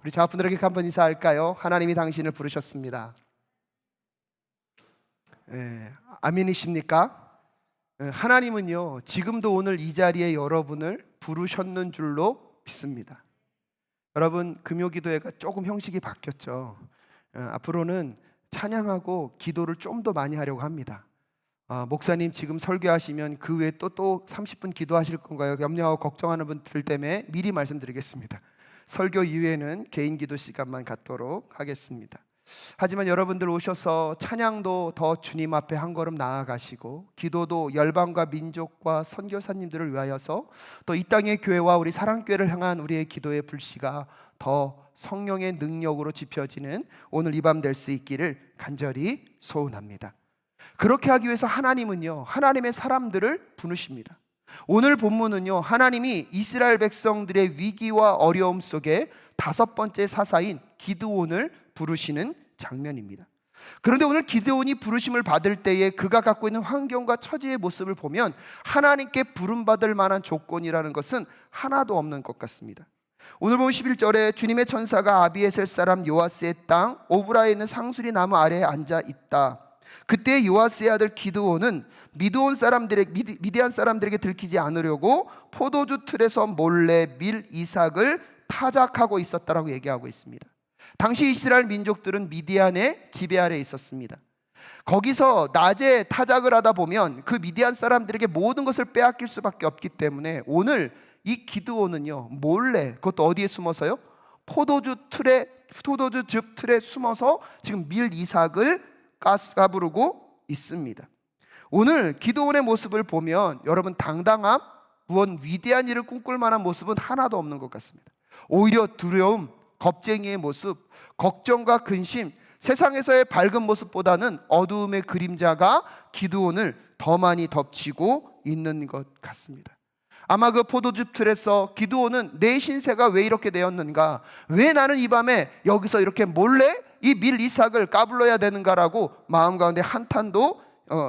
우리 자분들에게 한번 인사할까요? 하나님이 당신을 부르셨습니다. 아멘이십니까? 하나님은요, 지금도 오늘 이 자리에 여러분을 부르셨는 줄로 믿습니다. 여러분, 금요기도회가 조금 형식이 바뀌었죠. 앞으로는 찬양하고 기도를 좀 더 많이 하려고 합니다. 목사님 지금 설교하시면 그 외에 또 30분 기도하실 건가요? 염려하고 걱정하는 분들 때문에 미리 말씀드리겠습니다. 설교 이후에는 개인 기도 시간만 갖도록 하겠습니다. 하지만 여러분들 오셔서 찬양도 더 주님 앞에 한 걸음 나아가시고, 기도도 열방과 민족과 선교사님들을 위하여서 또 이 땅의 교회와 우리 사랑교회를 향한 우리의 기도의 불씨가 더 성령의 능력으로 지펴지는 오늘 이 밤 될 수 있기를 간절히 소원합니다. 그렇게 하기 위해서 하나님은요, 하나님의 사람들을 부르십니다. 오늘 본문은요, 하나님이 이스라엘 백성들의 위기와 어려움 속에 다섯 번째 사사인 기드온을 부르시는 장면입니다. 그런데 오늘 기드온이 부르심을 받을 때에 그가 갖고 있는 환경과 처지의 모습을 보면 하나님께 부름받을 만한 조건이라는 것은 하나도 없는 것 같습니다. 오늘 보면 11절에 주님의 천사가 아비에셀 사람 요아스의 땅 오브라에 있는 상수리 나무 아래에 앉아 있다. 그때 요아스의 아들 기드온은 미디안 사람들에게 들키지 않으려고 포도주 틀에서 몰래 밀 이삭을 타작하고 있었다라고 얘기하고 있습니다. 당시 이스라엘 민족들은 미디안의 지배 아래에 있었습니다. 거기서 낮에 타작을 하다 보면 그 미디안 사람들에게 모든 것을 빼앗길 수밖에 없기 때문에 오늘 이 기드온은요, 몰래, 그것도 어디에 숨어서요? 포도주 즙 틀에 숨어서 지금 밀 이삭을 까부르고 있습니다. 오늘 기드온의 모습을 보면 여러분, 당당함, 무언 위대한 일을 꿈꿀 만한 모습은 하나도 없는 것 같습니다. 오히려 두려움, 겁쟁이의 모습, 걱정과 근심, 세상에서의 밝은 모습보다는 어두움의 그림자가 기드온을 더 많이 덮치고 있는 것 같습니다. 아마 그 포도즙 틀에서 기드온은 내 신세가 왜 이렇게 되었는가, 왜 나는 이 밤에 여기서 이렇게 몰래 이 밀 이삭을 까불러야 되는가라고 마음 가운데 한탄도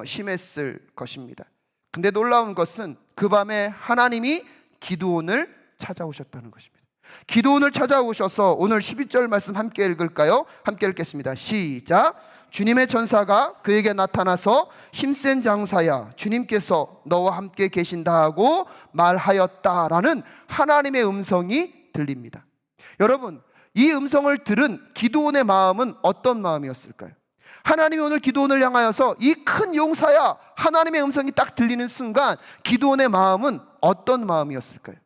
심했을 것입니다. 근데 놀라운 것은 그 밤에 하나님이 기드온을 찾아오셨다는 것입니다. 기드온을 찾아오셔서 오늘 12절 말씀 함께 읽을까요? 함께 읽겠습니다. 시작. 주님의 천사가 그에게 나타나서 힘센 장사야, 주님께서 너와 함께 계신다 하고 말하였다라는 하나님의 음성이 들립니다. 여러분, 이 음성을 들은 기드온의 마음은 어떤 마음이었을까요? 하나님이 오늘 기드온을 향하여서 이 큰 용사야, 하나님의 음성이 딱 들리는 순간 기드온의 마음은 어떤 마음이었을까요?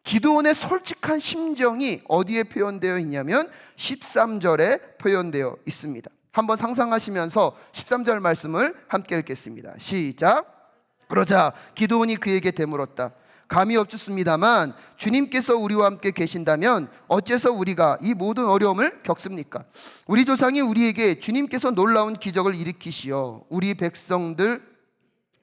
기드온의 솔직한 심정이 어디에 표현되어 있냐면 13절에 표현되어 있습니다. 한번 상상하시면서 13절 말씀을 함께 읽겠습니다. 시작. 그러자 기드온이 그에게 되물었다. 감이 없겠습니다만 주님께서 우리와 함께 계신다면 어째서 우리가 이 모든 어려움을 겪습니까? 우리 조상이 우리에게 주님께서 놀라운 기적을 일으키시어 우리 백성들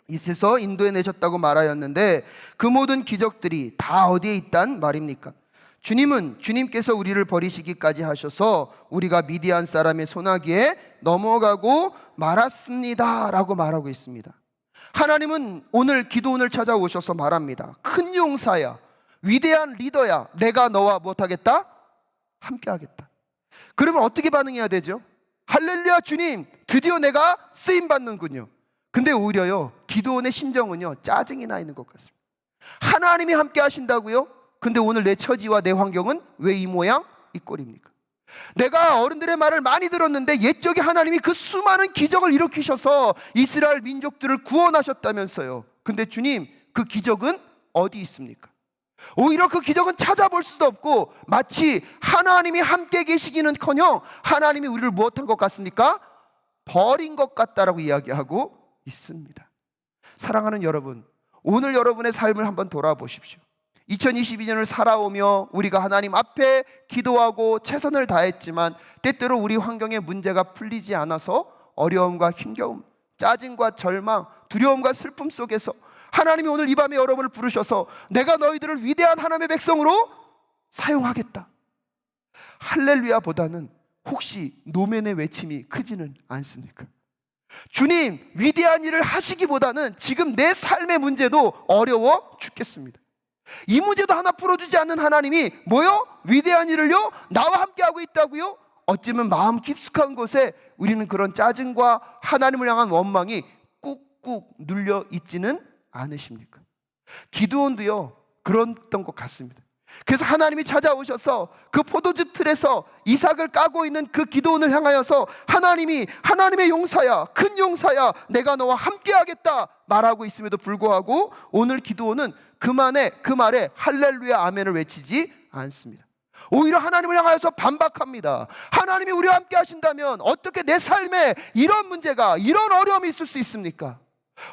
이세서 인도해 내셨다고 말하였는데 그 모든 기적들이 다 어디에 있단 말입니까? 주님은 주님께서 우리를 버리시기까지 하셔서 우리가 미디안 사람의 손아귀에 넘어가고 말았습니다 라고 말하고 있습니다. 하나님은 오늘 기드온을 찾아오셔서 말합니다. 큰 용사야, 위대한 리더야, 내가 너와 무엇하겠다? 함께하겠다. 그러면 어떻게 반응해야 되죠? 할렐루야, 주님, 드디어 내가 쓰임받는군요. 근데 오히려요, 기드온의 심정은요, 짜증이 나 있는 것 같습니다. 하나님이 함께 하신다고요? 근데 오늘 내 처지와 내 환경은 왜 이 모양 이 꼴입니까? 내가 어른들의 말을 많이 들었는데 옛적에 하나님이 그 수많은 기적을 일으키셔서 이스라엘 민족들을 구원하셨다면서요. 근데 주님, 그 기적은 어디 있습니까? 오히려 그 기적은 찾아볼 수도 없고 마치 하나님이 함께 계시기는커녕 하나님이 우리를 무엇한 것 같습니까? 버린 것 같다라고 이야기하고 있습니다. 사랑하는 여러분, 오늘 여러분의 삶을 한번 돌아보십시오. 2022년을 살아오며 우리가 하나님 앞에 기도하고 최선을 다했지만 때때로 우리 환경의 문제가 풀리지 않아서 어려움과 힘겨움, 짜증과 절망, 두려움과 슬픔 속에서 하나님이 오늘 이 밤에 여러분을 부르셔서 내가 너희들을 위대한 하나님의 백성으로 사용하겠다, 할렐루야보다는 혹시 노면의 외침이 크지는 않습니까? 주님, 위대한 일을 하시기보다는 지금 내 삶의 문제도 어려워 죽겠습니다. 이 문제도 하나 풀어주지 않는 하나님이 뭐요? 위대한 일을요? 나와 함께하고 있다고요? 어쩌면 마음 깊숙한 곳에 우리는 그런 짜증과 하나님을 향한 원망이 꾹꾹 눌려 있지는 않으십니까? 기드온도요 그랬던 것 같습니다. 그래서 하나님이 찾아오셔서 그 포도주 틀에서 이삭을 까고 있는 그 기드온을 향하여서 하나님이 하나님의 용사야, 큰 용사야, 내가 너와 함께하겠다 말하고 있음에도 불구하고 오늘 기드온은 그 말에 할렐루야 아멘을 외치지 않습니다. 오히려 하나님을 향하여서 반박합니다. 하나님이 우리와 함께 하신다면 어떻게 내 삶에 이런 문제가, 이런 어려움이 있을 수 있습니까?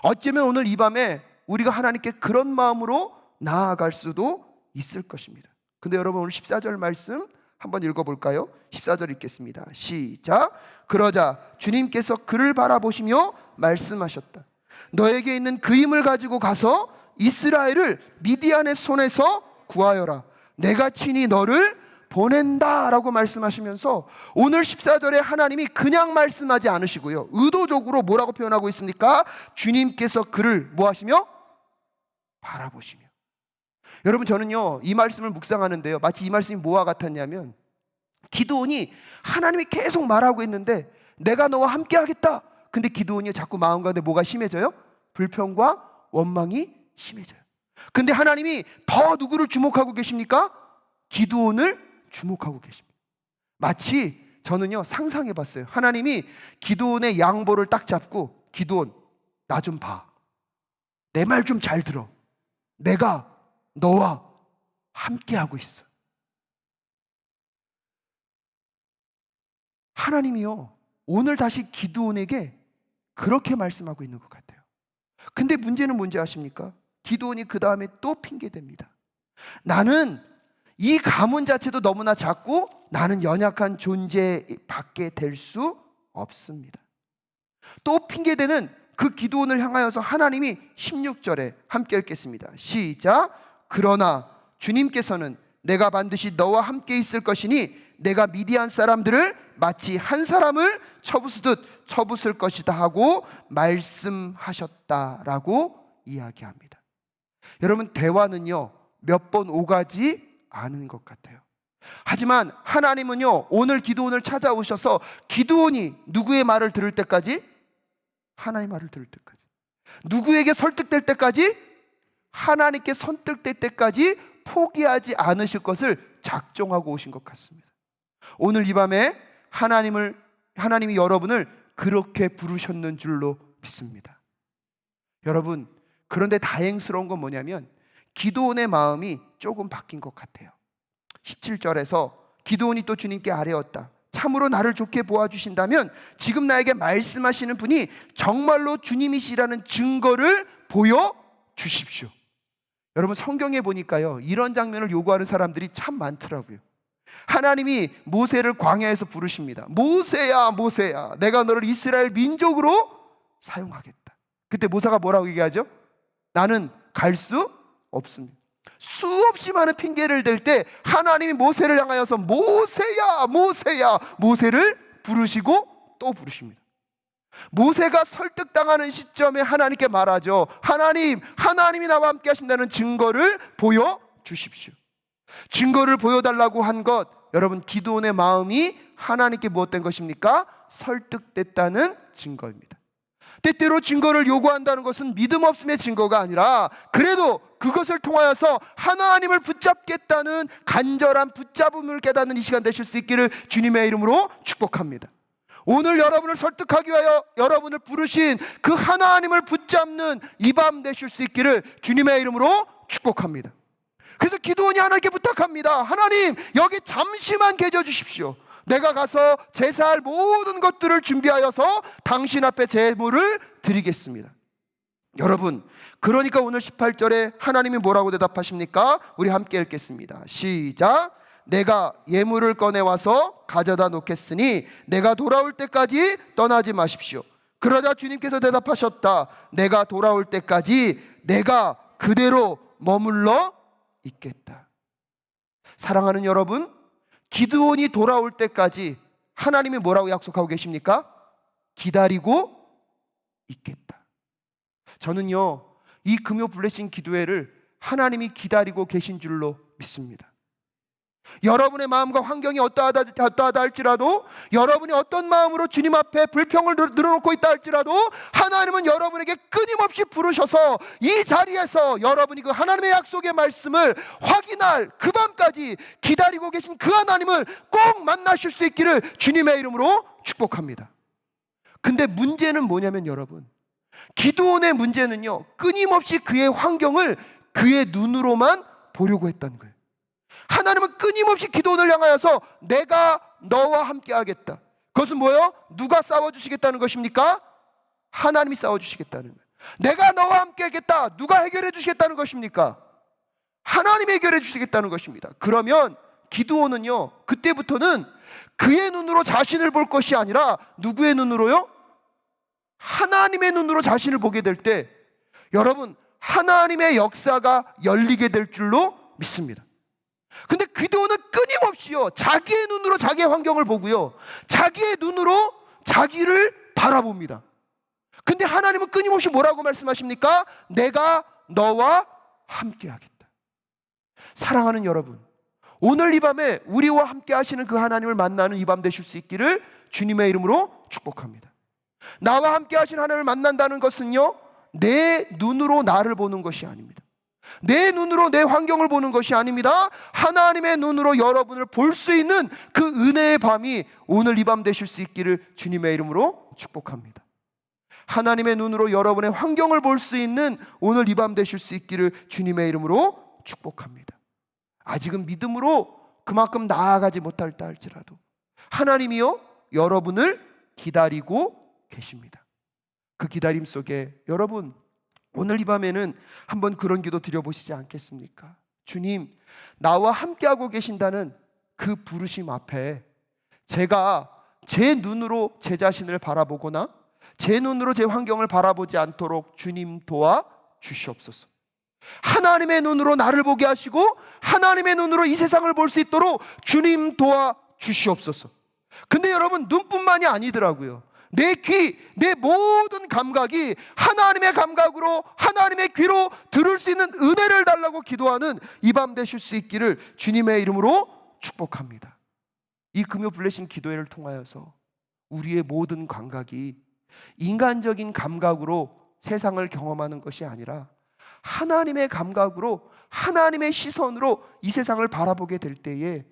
어쩌면 오늘 이 밤에 우리가 하나님께 그런 마음으로 나아갈 수도 있을 것입니다. 근데 여러분 오늘 14절 말씀 한번 읽어볼까요? 14절 읽겠습니다. 시작. 그러자 주님께서 그를 바라보시며 말씀하셨다. 너에게 있는 그 힘을 가지고 가서 이스라엘을 미디안의 손에서 구하여라. 내가 친히 너를 보낸다 라고 말씀하시면서 오늘 14절에 하나님이 그냥 말씀하지 않으시고요, 의도적으로 뭐라고 표현하고 있습니까? 주님께서 그를 뭐 하시며? 바라보시며. 여러분 저는요 이 말씀을 묵상하는데요, 마치 이 말씀이 뭐와 같았냐면, 기드온이 하나님이 계속 말하고 있는데 내가 너와 함께 하겠다. 근데 기드온이 자꾸 마음 가운데 뭐가 심해져요? 불평과 원망이 심해져요. 근데 하나님이 더 누구를 주목하고 계십니까? 기드온을 주목하고 계십니다. 마치 저는요 상상해 봤어요. 하나님이 기드온의 양보를 딱 잡고, 기드온 나 좀 봐, 내 말 좀 잘 들어, 내가 너와 함께 하고 있어. 하나님이요 오늘 다시 기드온에게 그렇게 말씀하고 있는 것 같아요. 근데 문제는 뭔지 아십니까? 기드온이 그 다음에 또 핑계댑니다. 나는 이 가문 자체도 너무나 작고 나는 연약한 존재밖에 될 수 없습니다. 또 핑계대는 그 기드온을 향하여서 하나님이 16절에 함께 읽겠습니다. 시작. 그러나 주님께서는 내가 반드시 너와 함께 있을 것이니 내가 미디안 사람들을 마치 한 사람을 쳐부수듯 쳐부술 것이다 하고 말씀하셨다라고 이야기합니다. 여러분 대화는요 몇 번 오가지 않은 것 같아요. 하지만 하나님은요 오늘 기드온을 찾아오셔서 기드온이 누구의 말을 들을 때까지? 하나님의 말을 들을 때까지. 누구에게 설득될 때까지? 하나님께 설득될 때까지 포기하지 않으실 것을 작정하고 오신 것 같습니다. 오늘 이 밤에 하나님이 여러분을 그렇게 부르셨는 줄로 믿습니다. 여러분 그런데 다행스러운 건 뭐냐면 기드온의 마음이 조금 바뀐 것 같아요. 17절에서 기드온이 또 주님께 아뢰었다. 참으로 나를 좋게 보아주신다면 지금 나에게 말씀하시는 분이 정말로 주님이시라는 증거를 보여주십시오. 여러분 성경에 보니까요 이런 장면을 요구하는 사람들이 참 많더라고요. 하나님이 모세를 광야에서 부르십니다. 모세야 모세야, 내가 너를 이스라엘 민족으로 사용하겠다. 그때 모세가 뭐라고 얘기하죠? 나는 갈 수 없습니다. 수없이 많은 핑계를 댈 때 하나님이 모세를 향하여서 모세야 모세야 모세를 부르시고 또 부르십니다. 모세가 설득당하는 시점에 하나님께 말하죠. 하나님이 나와 함께 하신다는 증거를 보여주십시오. 증거를 보여달라고 한 것, 여러분 기드온의 마음이 하나님께 무엇된 것입니까? 설득됐다는 증거입니다. 때때로 증거를 요구한다는 것은 믿음 없음의 증거가 아니라 그래도 그것을 통하여서 하나님을 붙잡겠다는 간절한 붙잡음을 깨닫는 이 시간 되실 수 있기를 주님의 이름으로 축복합니다. 오늘 여러분을 설득하기 위하여 여러분을 부르신 그 하나님을 붙잡는 이 밤 되실 수 있기를 주님의 이름으로 축복합니다. 그래서 기드온이 하나님께 부탁합니다. 하나님 여기 잠시만 계셔 주십시오. 내가 가서 제사할 모든 것들을 준비하여서 당신 앞에 제물을 드리겠습니다. 여러분 그러니까 오늘 18절에 하나님이 뭐라고 대답하십니까? 우리 함께 읽겠습니다. 시작. 내가 예물을 꺼내와서 가져다 놓겠으니 내가 돌아올 때까지 떠나지 마십시오. 그러자 주님께서 대답하셨다. 내가 돌아올 때까지 내가 그대로 머물러 있겠다. 사랑하는 여러분, 기드온이 돌아올 때까지 하나님이 뭐라고 약속하고 계십니까? 기다리고 있겠다. 저는요 이 금요 블레싱 기도회를 하나님이 기다리고 계신 줄로 믿습니다. 여러분의 마음과 환경이 어떠하다 할지라도, 여러분이 어떤 마음으로 주님 앞에 불평을 늘어놓고 있다 할지라도, 하나님은 여러분에게 끊임없이 부르셔서 이 자리에서 여러분이 그 하나님의 약속의 말씀을 확인할 그 밤까지 기다리고 계신 그 하나님을 꼭 만나실 수 있기를 주님의 이름으로 축복합니다. 근데 문제는 뭐냐면 여러분, 기드온의 문제는요, 끊임없이 그의 환경을 그의 눈으로만 보려고 했다는 거예요. 하나님은 끊임없이 기드온을 향하여서 내가 너와 함께 하겠다. 그것은 뭐예요? 누가 싸워주시겠다는 것입니까? 하나님이 싸워주시겠다는 거예요. 내가 너와 함께 하겠다. 누가 해결해 주시겠다는 것입니까? 하나님이 해결해 주시겠다는 것입니다. 그러면 기드온은요, 그때부터는 그의 눈으로 자신을 볼 것이 아니라 누구의 눈으로요? 하나님의 눈으로 자신을 보게 될 때, 여러분, 하나님의 역사가 열리게 될 줄로 믿습니다. 근데 기드온은 끊임없이요, 자기의 눈으로 자기의 환경을 보고요, 자기의 눈으로 자기를 바라봅니다. 근데 하나님은 끊임없이 뭐라고 말씀하십니까? 내가 너와 함께 하겠다. 사랑하는 여러분, 오늘 이 밤에 우리와 함께 하시는 그 하나님을 만나는 이 밤 되실 수 있기를 주님의 이름으로 축복합니다. 나와 함께 하신 하나님을 만난다는 것은요, 내 눈으로 나를 보는 것이 아닙니다. 내 눈으로 내 환경을 보는 것이 아닙니다. 하나님의 눈으로 여러분을 볼 수 있는 그 은혜의 밤이 오늘 이 밤 되실 수 있기를 주님의 이름으로 축복합니다. 하나님의 눈으로 여러분의 환경을 볼 수 있는 오늘 이 밤 되실 수 있기를 주님의 이름으로 축복합니다. 아직은 믿음으로 그만큼 나아가지 못할다 할지라도 하나님이요, 여러분을 기다리고 계십니다. 그 기다림 속에 여러분, 오늘 이 밤에는 한번 그런 기도 드려보시지 않겠습니까? 주님, 나와 함께하고 계신다는 그 부르심 앞에 제가 제 눈으로 제 자신을 바라보거나 제 눈으로 제 환경을 바라보지 않도록 주님 도와 주시옵소서. 하나님의 눈으로 나를 보게 하시고 하나님의 눈으로 이 세상을 볼 수 있도록 주님 도와 주시옵소서. 근데 여러분, 눈뿐만이 아니더라고요. 내 귀, 내 모든 감각이 하나님의 감각으로, 하나님의 귀로 들을 수 있는 은혜를 달라고 기도하는 이 밤 되실 수 있기를 주님의 이름으로 축복합니다. 이 금요 블레싱 기도회를 통하여서 우리의 모든 감각이 인간적인 감각으로 세상을 경험하는 것이 아니라 하나님의 감각으로, 하나님의 시선으로 이 세상을 바라보게 될 때에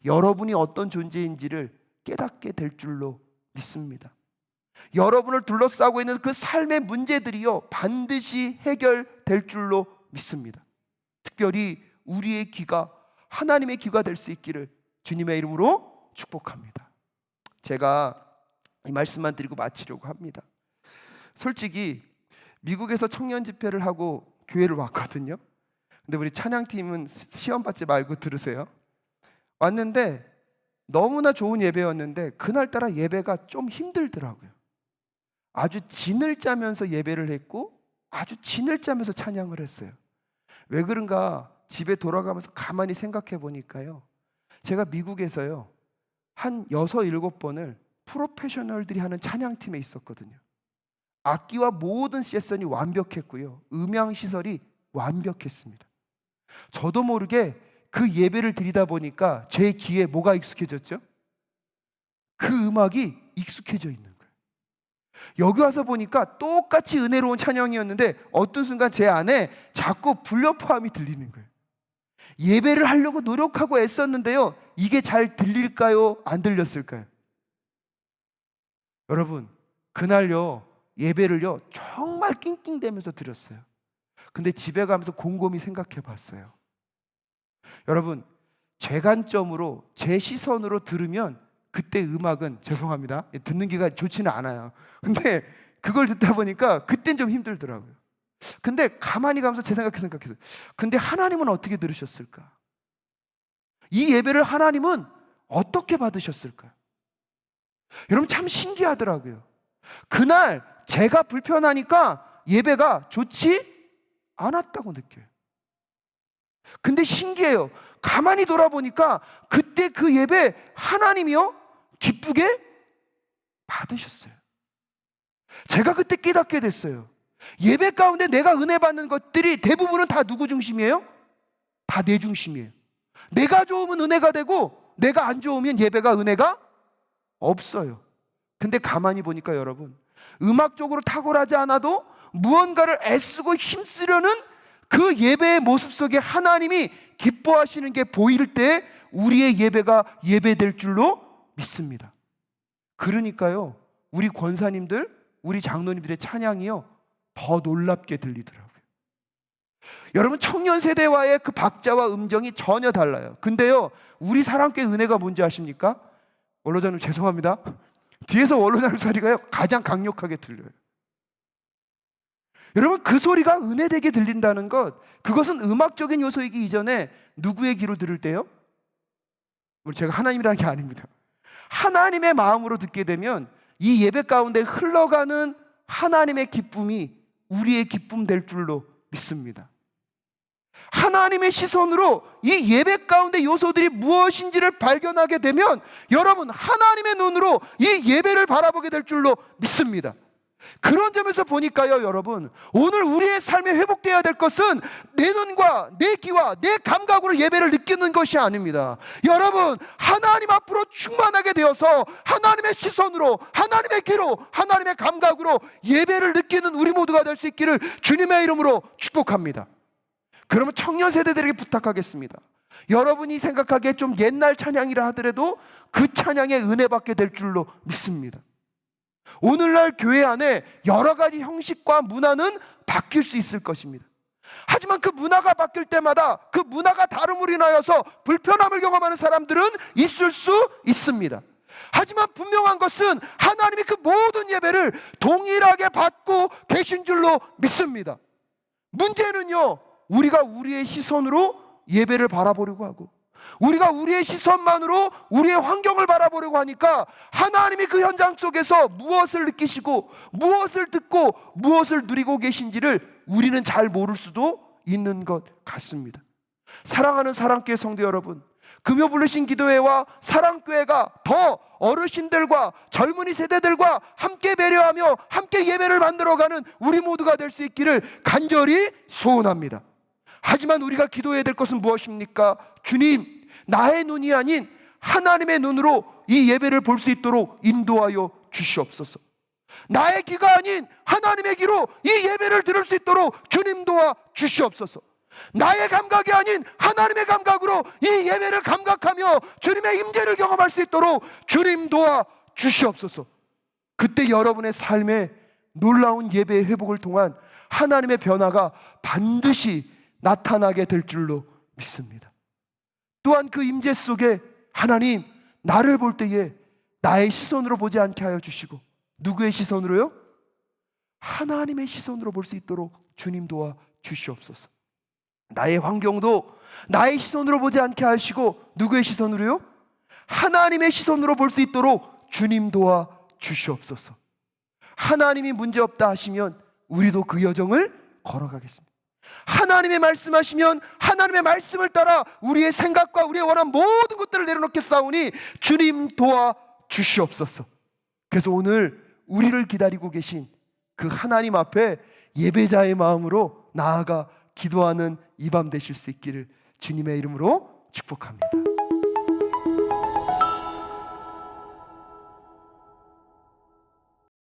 여러분이 어떤 존재인지를 깨닫게 될 줄로 믿습니다. 여러분을 둘러싸고 있는 그 삶의 문제들이요, 반드시 해결될 줄로 믿습니다. 특별히 우리의 귀가 하나님의 귀가 될 수 있기를 주님의 이름으로 축복합니다. 제가 이 말씀만 드리고 마치려고 합니다. 솔직히 미국에서 청년 집회를 하고 교회를 왔거든요. 근데 우리 찬양팀은 시험 받지 말고 들으세요. 왔는데 너무나 좋은 예배였는데 그날따라 예배가 좀 힘들더라고요. 아주 진을 짜면서 예배를 했고 아주 진을 짜면서 찬양을 했어요. 왜 그런가 집에 돌아가면서 가만히 생각해 보니까요, 제가 미국에서요 한 6, 7번을 프로페셔널들이 하는 찬양팀에 있었거든요. 악기와 모든 세션이 완벽했고요, 음향 시설이 완벽했습니다. 저도 모르게 그 예배를 드리다 보니까 제 귀에 뭐가 익숙해졌죠? 그 음악이 익숙해져 있는 거예요. 여기 와서 보니까 똑같이 은혜로운 찬양이었는데 어떤 순간 제 안에 자꾸 불협화음이 들리는 거예요. 예배를 하려고 노력하고 애썼는데요, 이게 잘 들릴까요? 안 들렸을까요? 여러분, 그날요 예배를요 정말 낑낑대면서 드렸어요. 근데 집에 가면서 곰곰이 생각해 봤어요. 여러분, 제 관점으로, 제 시선으로 들으면 그때 음악은, 죄송합니다, 듣는 기가 좋지는 않아요. 근데 그걸 듣다 보니까 그땐 좀 힘들더라고요. 근데 가만히 가면서 제 생각해서 근데 하나님은 어떻게 들으셨을까? 이 예배를 하나님은 어떻게 받으셨을까? 여러분, 참 신기하더라고요. 그날 제가 불편하니까 예배가 좋지 않았다고 느껴요. 근데 신기해요. 가만히 돌아보니까 그때 그 예배 하나님이요 기쁘게 받으셨어요. 제가 그때 깨닫게 됐어요. 예배 가운데 내가 은혜 받는 것들이 대부분은 다 누구 중심이에요? 다 내 중심이에요. 내가 좋으면 은혜가 되고 내가 안 좋으면 예배가 은혜가 없어요. 근데 가만히 보니까 여러분, 음악적으로 탁월하지 않아도 무언가를 애쓰고 힘쓰려는 그 예배의 모습 속에 하나님이 기뻐하시는 게 보일 때 우리의 예배가 예배될 줄로 믿습니다. 그러니까요, 우리 권사님들, 우리 장로님들의 찬양이요 더 놀랍게 들리더라고요. 여러분, 청년 세대와의 그 박자와 음정이 전혀 달라요. 근데요, 우리 사랑교회 은혜가 뭔지 아십니까? 원로자님 죄송합니다. 뒤에서 원로자님 소리가요 가장 강력하게 들려요. 여러분, 그 소리가 은혜되게 들린다는 것, 그것은 음악적인 요소이기 이전에 누구의 귀로 들을 때요? 제가 하나님이라는 게 아닙니다. 하나님의 마음으로 듣게 되면 이 예배 가운데 흘러가는 하나님의 기쁨이 우리의 기쁨 될 줄로 믿습니다. 하나님의 시선으로 이 예배 가운데 요소들이 무엇인지를 발견하게 되면 여러분, 하나님의 눈으로 이 예배를 바라보게 될 줄로 믿습니다. 그런 점에서 보니까요, 여러분, 오늘 우리의 삶에 회복되어야 될 것은 내 눈과 내 귀와 내 감각으로 예배를 느끼는 것이 아닙니다. 여러분, 하나님 앞으로 충만하게 되어서 하나님의 시선으로, 하나님의 귀로, 하나님의 감각으로 예배를 느끼는 우리 모두가 될 수 있기를 주님의 이름으로 축복합니다. 그러면 청년 세대들에게 부탁하겠습니다. 여러분이 생각하기에 좀 옛날 찬양이라 하더라도 그 찬양에 은혜 받게 될 줄로 믿습니다. 오늘날 교회 안에 여러 가지 형식과 문화는 바뀔 수 있을 것입니다. 하지만 그 문화가 바뀔 때마다 그 문화가 다름으로 인하여서 불편함을 경험하는 사람들은 있을 수 있습니다. 하지만 분명한 것은 하나님이 그 모든 예배를 동일하게 받고 계신 줄로 믿습니다. 문제는요, 우리가 우리의 시선으로 예배를 바라보려고 하고 우리가 우리의 시선만으로 우리의 환경을 바라보려고 하니까 하나님이 그 현장 속에서 무엇을 느끼시고 무엇을 듣고 무엇을 누리고 계신지를 우리는 잘 모를 수도 있는 것 같습니다. 사랑하는 사랑교회 성도 여러분, 금요 부르신 기도회와 사랑교회가 더 어르신들과 젊은이 세대들과 함께 배려하며 함께 예배를 만들어가는 우리 모두가 될 수 있기를 간절히 소원합니다. 하지만 우리가 기도해야 될 것은 무엇입니까? 주님, 나의 눈이 아닌 하나님의 눈으로 이 예배를 볼 수 있도록 인도하여 주시옵소서. 나의 귀가 아닌 하나님의 귀로 이 예배를 들을 수 있도록 주님 도와 주시옵소서. 나의 감각이 아닌 하나님의 감각으로 이 예배를 감각하며 주님의 임재를 경험할 수 있도록 주님 도와 주시옵소서. 그때 여러분의 삶에 놀라운 예배의 회복을 통한 하나님의 변화가 반드시 나타나게 될 줄로 믿습니다. 또한 그 임재 속에 하나님, 나를 볼 때에 나의 시선으로 보지 않게 하여 주시고, 누구의 시선으로요? 하나님의 시선으로 볼 수 있도록 주님 도와 주시옵소서. 나의 환경도 나의 시선으로 보지 않게 하시고 누구의 시선으로요? 하나님의 시선으로 볼 수 있도록 주님 도와 주시옵소서. 하나님이 문제없다 하시면 우리도 그 여정을 걸어가겠습니다. 하나님의 말씀하시면 하나님의 말씀을 따라 우리의 생각과 우리의 원한 모든 것들을 내려놓겠사오니 주님 도와 주시옵소서. 그래서 오늘 우리를 기다리고 계신 그 하나님 앞에 예배자의 마음으로 나아가 기도하는 이 밤 되실 수 있기를 주님의 이름으로 축복합니다.